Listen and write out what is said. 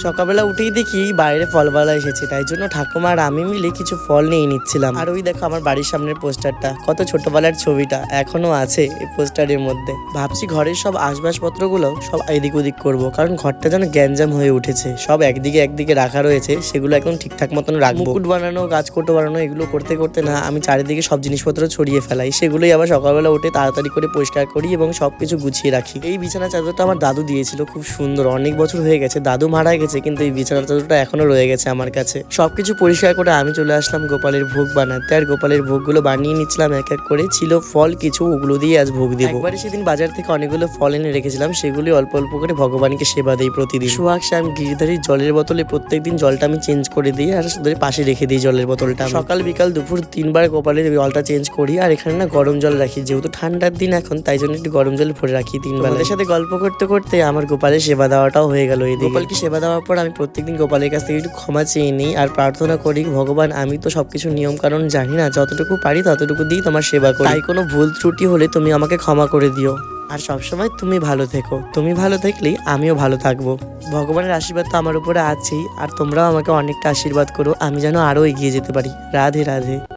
সকালবেলা উঠেই দেখি বাইরে ফলওয়ালা এসেছে, তাই জন্য ঠাকুমা আর আমি মিলে কিছু ফল নিয়ে নিচ্ছিলাম। আর ওই দেখো আমার বাড়ির সামনের পোস্টারটা, কত ছোটবেলার ছবিটা এখনো আছে এই পোস্টারের মধ্যে। ভাবছি ঘরের সব আসবাবপত্রগুলো সব এদিক ওদিক করবো, কারণ ঘরটা যেন গ্যাঞ্জাম হয়ে উঠেছে, সব একদিকে রাখা রয়েছে, সেগুলো একদম ঠিকঠাক মতন রাখবো। মুকুট বানানো, গাছকৌটো বানানো, এগুলো করতে করতে না আমি চারিদিকে সব জিনিসপত্র ছড়িয়ে ফেলাই, সেগুলোই আবার সকালবেলা উঠে তাড়াতাড়ি করে পরিষ্কার করি এবং সবকিছু গুছিয়ে রাখি। এই বিছানা চাদরটা আমার দাদু দিয়েছিল, খুব সুন্দর, অনেক বছর হয়ে গেছে, দাদু মারা গেছে কিন্তু এই বিছানা চাদরটা এখনো রয়ে গেছে আমার কাছে। সবকিছু পরিষ্কার করে আমি চলে আসলাম গোপালের ভোগ বানাতে, আর গোপালের ভোগগুলো বানিয়ে নিচ্ছিলাম এক এক করে। ছিল ফল কিছু, ওগুলো দিয়ে আজ ভোগ দিব। একবারে সেদিন বাজার থেকে অনেকগুলো ফল এনে রেখেছিলাম, সেগুলি অল্প অল্প করে ভগবানকে সেবা দিই প্রতিদিন। সোহাগ শ্যাম গিরিধারীর জলের বোতলে প্রত্যেকদিন জলটা আমি চেঞ্জ করে দিই, আর ওদের পাশে রেখে দিই জলের বোতলটা। সকাল বিকাল দুপুর 3 বার গোপালের জলটা চেঞ্জ করি। আর এখানে না গরম জল রাখি, যেহেতু ঠান্ডার দিন এখন, তাই জন্য একটু গরম জল ভরে রাখি 3 বার। ওদের সাথে গল্প করতে করতে আমার গোপালের সেবা দেওয়াটাও হয়ে গেল। এই গোপালকে সেবা দেওয়ার পর আমি প্রত্যেকদিন গোপালের কাছ থেকে একটু ক্ষমা চেয়ে নিই আর প্রার্থনা করি, ভগবান আমি তো সবকিছু নিয়ম কারণ জানি না, যতটুকু পারি ততটুকু দিয়ে তোমার সেবা করি, তাই কোনো ভুল ত্রুটি হলে তুমি আমাকে ক্ষমা করে দিও। আর সবসময় তুমি ভালো থেকো, তুমি ভালো থাকলেই আমিও ভালো থাকবো। ভগবানের আশীর্বাদ তো আমার উপরে আছেই, আর তোমরাও আমাকে অনেকটা আশীর্বাদ করো, আমি যেন আরো এগিয়ে যেতে পারি। রাধে রাধে।